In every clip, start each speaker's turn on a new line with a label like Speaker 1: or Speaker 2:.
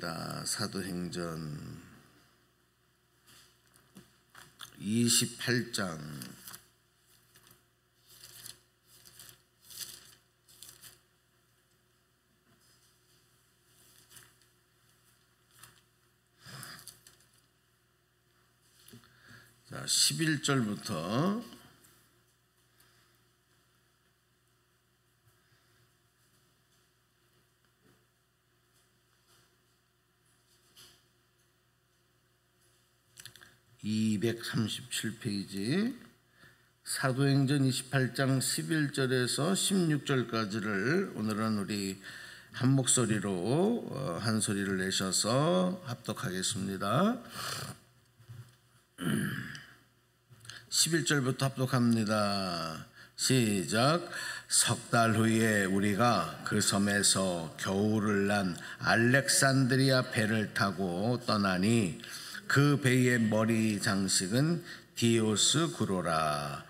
Speaker 1: 하겠습니다. 사도행전 28장 11절부터 237페이지 사도행전 28장 11절에서 16절까지를 오늘은 우리 한 목소리로 한 소리를 내셔서 합독하겠습니다. 11절부터 합독합니다. 시작. 석 달 후에 우리가 그 섬에서 겨울을 난 알렉산드리아 배를 타고 떠나니 그 배의 머리 장식은 디오스구로라.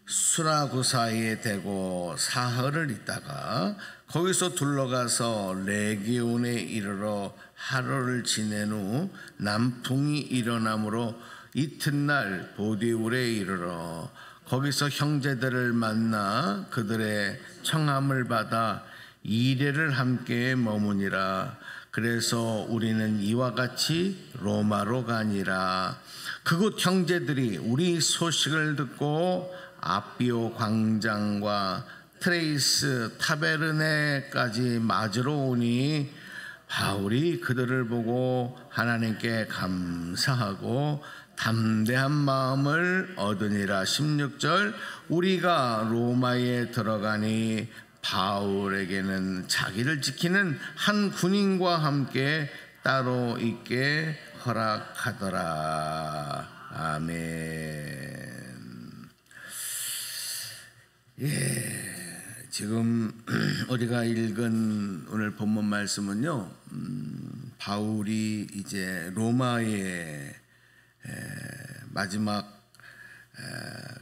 Speaker 1: 수라구사에 대고 사흘을 있다가 거기서 둘러가서 레기온에 이르러 하루를 지낸 후 남풍이 일어나므로 이튿날 보디울에 이르러 거기서 형제들을 만나 그들의 청함을 받아 2일을 함께 머무니라. 그래서 우리는 이와 같이 로마로 가니라. 그곳 형제들이 우리 소식을 듣고 아비오 광장과 트레이스 타베르네까지 맞으러 오니 바울이 그들을 보고 하나님께 감사하고 담대한 마음을 얻으니라. 16절. 우리가 로마에 들어가니 바울에게는 자기를 지키는 한 군인과 함께 따로 있게 허락하더라. 아멘. 지금 우리가 읽은 오늘 본문 말씀은요, 바울이 이제 로마의 마지막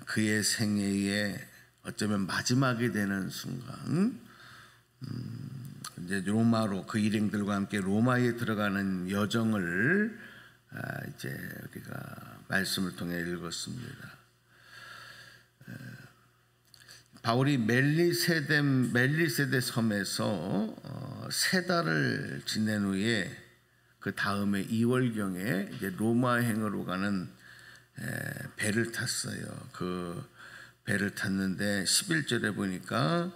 Speaker 1: 그의 생애의 어쩌면 마지막이 되는 순간, 이제 로마로 그 일행들과 함께 로마에 들어가는 여정을 이제 우리가 말씀을 통해 읽었습니다. 바울이 멜리세데 섬에서 3달을 지낸 후에 그 다음에 2월경에 이제 로마행으로 가는 배를 탔어요. 그 배를 탔는데 11절에 보니까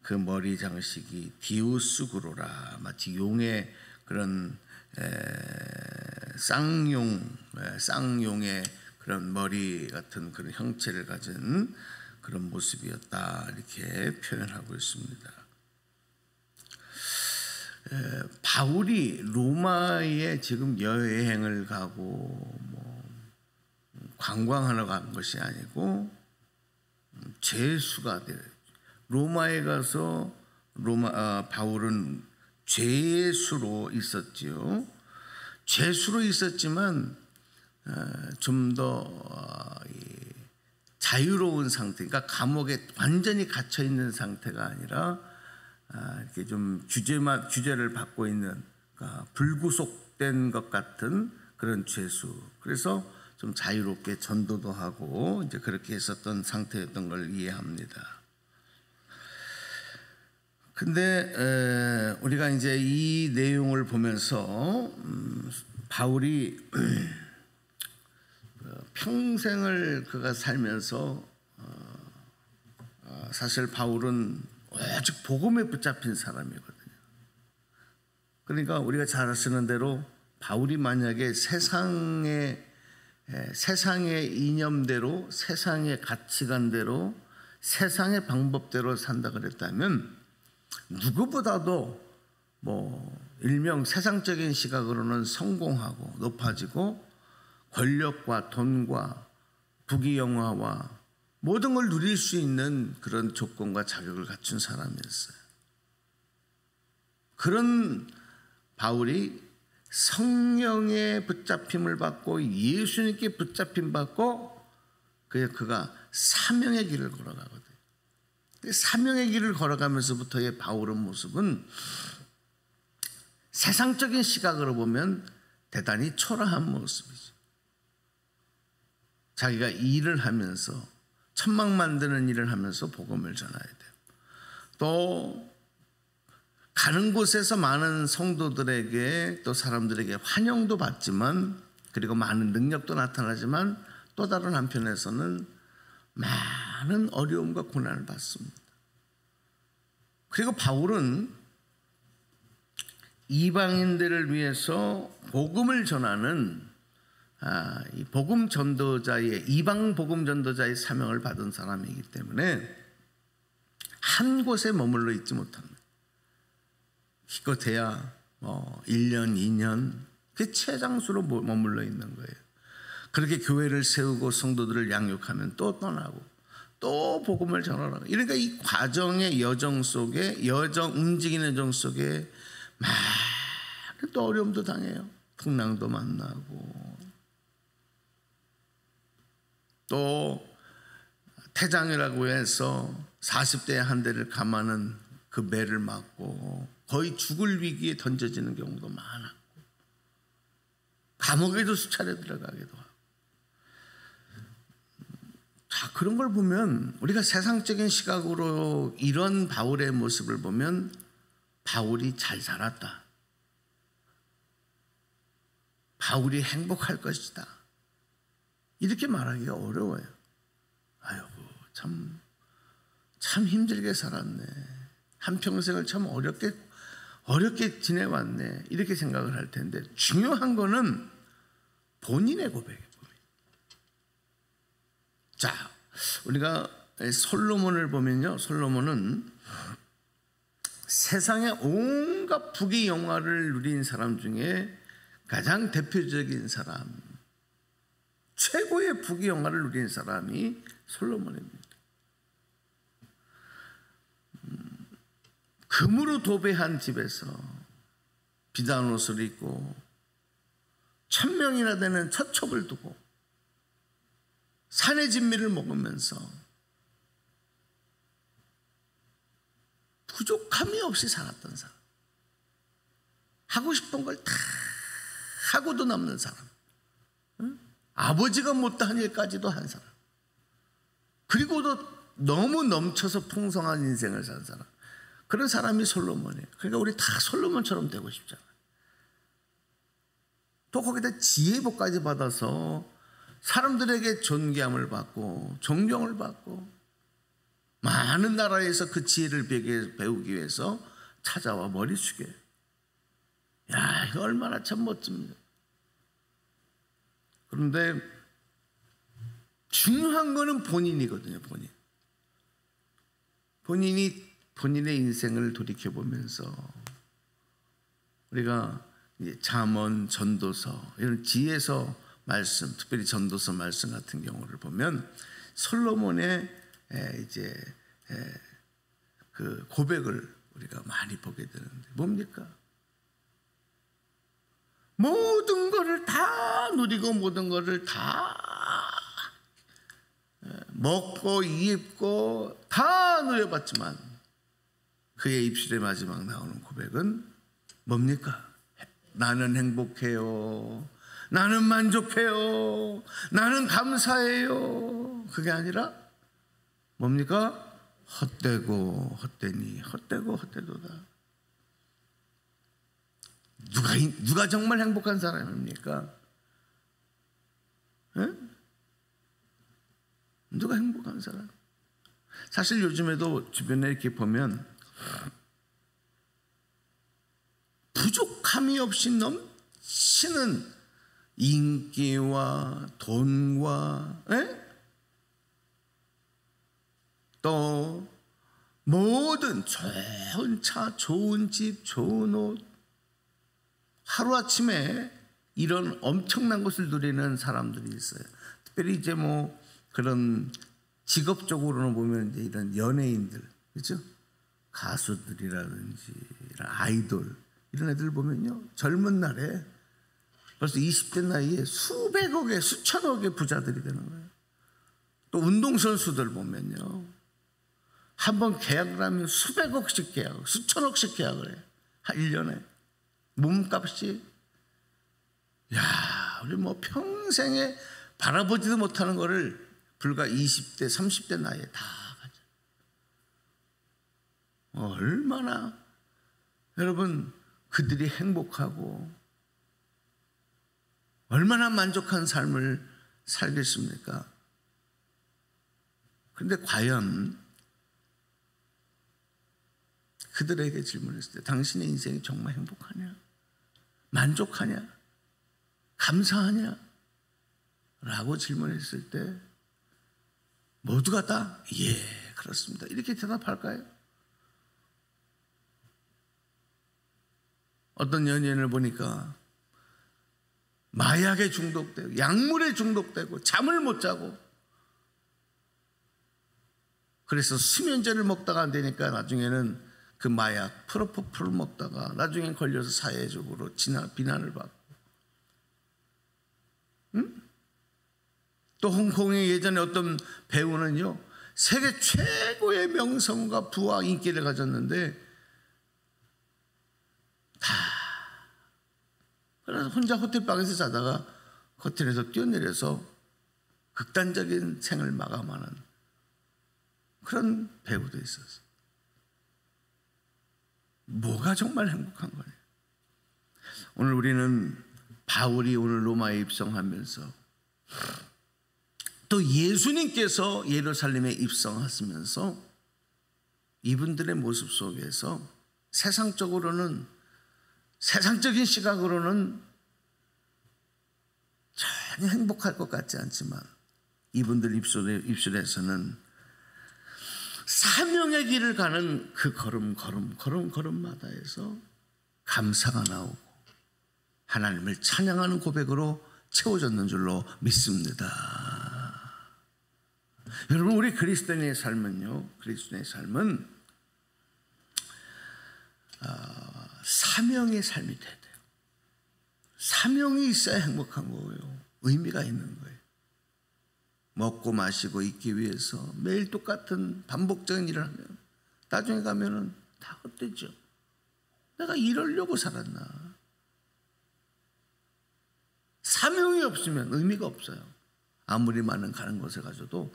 Speaker 1: 그 머리 장식이 디우스구로라. 마치 용의 그런 쌍용의 그런 머리 같은 그런 형체를 가진 그런 모습이었다, 이렇게 표현하고 있습니다. 바울이 로마에 지금 여행을 가고 관광하러 간 것이 아니고 죄수가 돼요. 로마에 가서 바울은 죄수로 있었지요. 죄수로 있었지만 좀 더 자유로운 상태, 그러니까 감옥에 완전히 갇혀 있는 상태가 아니라 이렇게 좀 규제를 받고 있는, 그러니까 불구속된 것 같은 그런 죄수. 그래서 좀 자유롭게 전도도 하고 이제 그렇게 했었던 상태였던 걸 이해합니다. 근데 우리가 이제 이 내용을 보면서 바울이 평생을 그가 살면서 사실 바울은 오직 복음에 붙잡힌 사람이거든요. 그러니까 우리가 잘 아시는 대로 바울이 만약에 세상의 이념대로, 세상의 가치관대로, 세상의 방법대로 산다 그랬다면 누구보다도 일명 세상적인 시각으로는 성공하고 높아지고 권력과 돈과 부귀영화와 모든 걸 누릴 수 있는 그런 조건과 자격을 갖춘 사람이었어요. 그런 바울이 성령의 붙잡힘을 받고 예수님께 붙잡힘 받고 그가 사명의 길을 걸어가거든요. 사명의 길을 걸어가면서부터의 바울의 모습은 세상적인 시각으로 보면 대단히 초라한 모습이죠. 자기가 일을 하면서 천막 만드는 일을 하면서 복음을 전해야 돼요. 또 가는 곳에서 많은 성도들에게 또 사람들에게 환영도 받지만, 그리고 많은 능력도 나타나지만, 또 다른 한편에서는 많은 어려움과 고난을 받습니다. 그리고 바울은 이방인들을 위해서 복음을 전하는 이 복음 전도자의, 이방 복음 전도자의 사명을 받은 사람이기 때문에 한 곳에 머물러 있지 못합니다. 기껏해야 1년, 2년 그 최장수로 머물러 있는 거예요. 그렇게 교회를 세우고 성도들을 양육하면 또 떠나고 또 복음을 전하라고. 그러니까 이 과정의 여정 속에, 움직이는 여정 속에 많은 또 어려움도 당해요. 풍랑도 만나고, 또 태장이라고 해서 40대에 한 대를 감하는 그 매를 맞고 거의 죽을 위기에 던져지는 경우도 많았고, 감옥에도 수차례 들어가기도 하고. 자, 그런 걸 보면, 우리가 세상적인 시각으로 이런 바울의 모습을 보면 바울이 잘 살았다, 바울이 행복할 것이다, 이렇게 말하기가 어려워요. 아이고, 참 힘들게 살았네, 한평생을 참 어렵게 지내왔네, 이렇게 생각을 할 텐데, 중요한 거는 본인의 고백이에요. 자, 우리가 솔로몬을 보면요, 솔로몬은 세상의 온갖 부귀 영화를 누린 사람 중에 가장 대표적인 사람, 최고의 부귀 영화를 누린 사람이 솔로몬입니다. 금으로 도배한 집에서 비단 옷을 입고 1000명이나 되는 처첩을 두고 산의 진미를 먹으면서 부족함이 없이 살았던 사람, 하고 싶은 걸 다 하고도 남는 사람, 아버지가 못한 일까지도 한 사람, 그리고도 너무 넘쳐서 풍성한 인생을 산 사람, 그런 사람이 솔로몬이에요. 그러니까 우리 다 솔로몬처럼 되고 싶잖아요. 또 거기다 지혜복까지 받아서 사람들에게 존귀함을 받고 존경을 받고, 많은 나라에서 그 지혜를 배우기 위해서 찾아와 머리 숙여요. 야, 이거 얼마나 참 멋집니다. 그런데 중요한 거는 본인이거든요. 본인이 본인의 인생을 돌이켜보면서, 우리가 잠언, 전도서, 이런 지혜서 말씀, 특별히 전도서 말씀 같은 경우를 보면 솔로몬의 그 고백을 우리가 많이 보게 되는데, 뭡니까? 모든 것을 다 누리고 모든 것을 다 먹고 입고 다 누려봤지만 그의 입술의 마지막 나오는 고백은 뭡니까? 나는 행복해요, 나는 만족해요, 나는 감사해요. 그게 아니라 뭡니까? 헛되고 헛되니 헛되고 헛되도다. 누가 정말 행복한 사람입니까? 에? 누가 행복한 사람? 사실 요즘에도 주변에 이렇게 보면 부족함이 없이 넘치는 인기와 돈과 또 모든 좋은 차, 좋은 집, 좋은 옷, 하루아침에 이런 엄청난 것을 누리는 사람들이 있어요. 특별히 이제 그런 직업적으로는 보면 이제 이런 연예인들, 그렇죠? 가수들이라든지 이런 아이돌, 이런 애들 보면요, 젊은 날에 벌써 20대 나이에 수백억의, 수천억의 부자들이 되는 거예요. 또 운동선수들 보면요, 한번 계약을 하면 수백억씩 계약, 수천억씩 계약을 해요. 한 1년에. 몸값이 우리 뭐 평생에 바라보지도 못하는 거를 불과 20대 30대 나이에 다 가져. 얼마나 여러분 그들이 행복하고 얼마나 만족한 삶을 살겠습니까? 그런데 과연 그들에게 질문했을 때 당신의 인생이 정말 행복하냐? 만족하냐? 감사하냐? 라고 질문했을 때 모두가 다 예, 그렇습니다. 이렇게 대답할까요? 어떤 연예인을 보니까 마약에 중독되고 약물에 중독되고 잠을 못 자고 그래서 수면제를 먹다가 안 되니까 나중에는 그 마약 프로포폴을 먹다가 나중에 걸려서 사회적으로 비난을 받고 또 홍콩의 예전에 어떤 배우는요 세계 최고의 명성과 부와 인기를 가졌는데 그래서 혼자 호텔방에서 자다가 호텔에서 뛰어내려서 극단적인 생을 마감하는 그런 배우도 있었어요. 뭐가 정말 행복한 거예요? 오늘 우리는 바울이 오늘 로마에 입성하면서 또 예수님께서 예루살렘에 입성하시면서 이분들의 모습 속에서 세상적인 시각으로는 전혀 행복할 것 같지 않지만 이분들 입술에서는 사명의 길을 가는 그 걸음마다에서 감사가 나오고 하나님을 찬양하는 고백으로 채워졌는 줄로 믿습니다. 여러분 우리 그리스도인의 삶은 사명의 삶이 돼야 돼요. 사명이 있어야 행복한 거예요. 의미가 있는 거예요. 먹고 마시고 있기 위해서 매일 똑같은 반복적인 일을 하면 나중에 가면은 다 헛되죠. 내가 이러려고 살았나. 사명이 없으면 의미가 없어요. 아무리 많은 가는 것을 가져도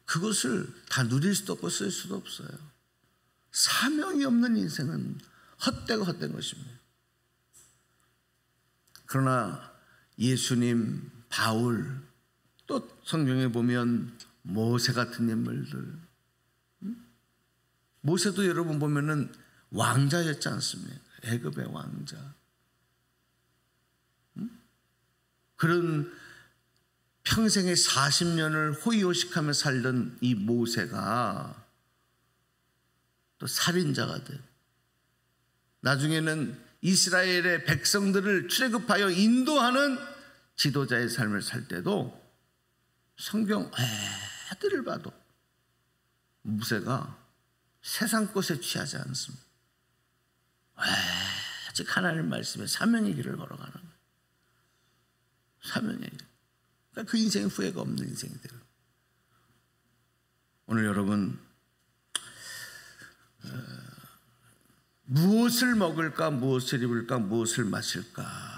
Speaker 1: 그것을 다 누릴 수도 없고 쓸 수도 없어요. 사명이 없는 인생은 헛된 것입니다. 그러나 예수님, 바울, 또 성경에 보면 모세 같은 인물들, 모세도 여러분 보면은 왕자였지 않습니까? 애굽의 왕자. 그런 평생에 40년을 호의호식하며 살던 이 모세가 또 살인자가 돼. 나중에는 이스라엘의 백성들을 출애굽하여 인도하는 지도자의 삶을 살 때도 성경 애들을 봐도 모세가 세상 것에 취하지 않습니다. 아직 하나님 말씀에 사명의 길을 걸어가는 거예요. 사명의 길. 그러니까 그 인생에 후회가 없는 인생이 되는 거예요. 오늘 여러분 무엇을 먹을까, 무엇을 입을까, 무엇을 마실까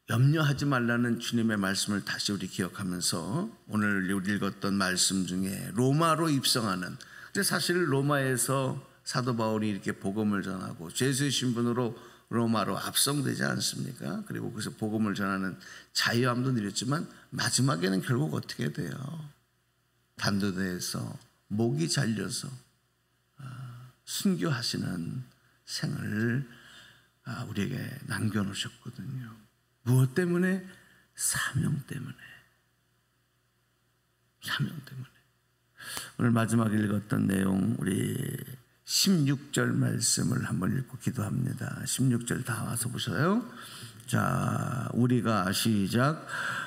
Speaker 1: 염려하지 말라는 주님의 말씀을 다시 우리 기억하면서 오늘 우리 읽었던 말씀 중에 로마로 입성하는, 근데 사실 로마에서 사도 바울이 이렇게 복음을 전하고 죄수의 신분으로 로마로 압송되지 않습니까? 그리고 거기서 복음을 전하는 자유함도 누렸지만 마지막에는 결국 어떻게 돼요? 단도대에서 목이 잘려서 순교하시는 생을 우리에게 남겨놓으셨거든요. 무엇 때문에? 사명 때문에. 오늘 마지막에 읽었던 내용 우리 16절 말씀을 한번 읽고 기도합니다. 16절 다 와서 보셔요. 자, 우리가 시작.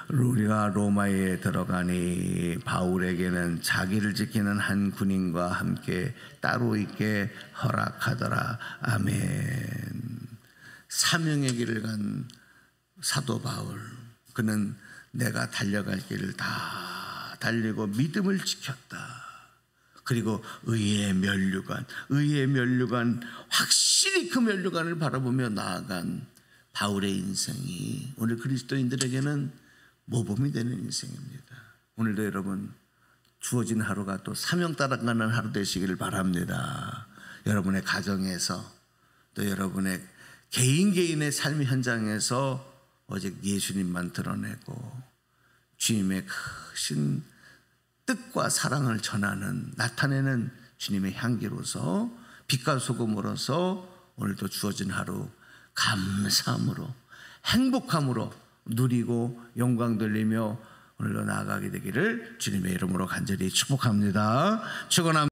Speaker 1: 우리가 로마에 들어가니 바울에게는 자기를 지키는 한 군인과 함께 따로 있게 허락하더라. 아멘. 사명의 길을 간 사도 바울, 그는 내가 달려갈 길을 다 달리고 믿음을 지켰다. 그리고 의의 면류관 확실히 그 면류관을 바라보며 나아간 바울의 인생이 오늘 그리스도인들에게는 모범이 되는 인생입니다. 오늘도 여러분 주어진 하루가 또 사명 따라가는 하루 되시기를 바랍니다. 여러분의 가정에서 또 여러분의 개인의 삶의 현장에서 오직 예수님만 드러내고 주님의 크신 뜻과 사랑을 전하는 나타내는 주님의 향기로서 빛과 소금으로서 오늘도 주어진 하루 감사함으로 행복함으로 누리고 영광 돌리며 오늘도 나아가게 되기를 주님의 이름으로 간절히 축복합니다. 축원합니다.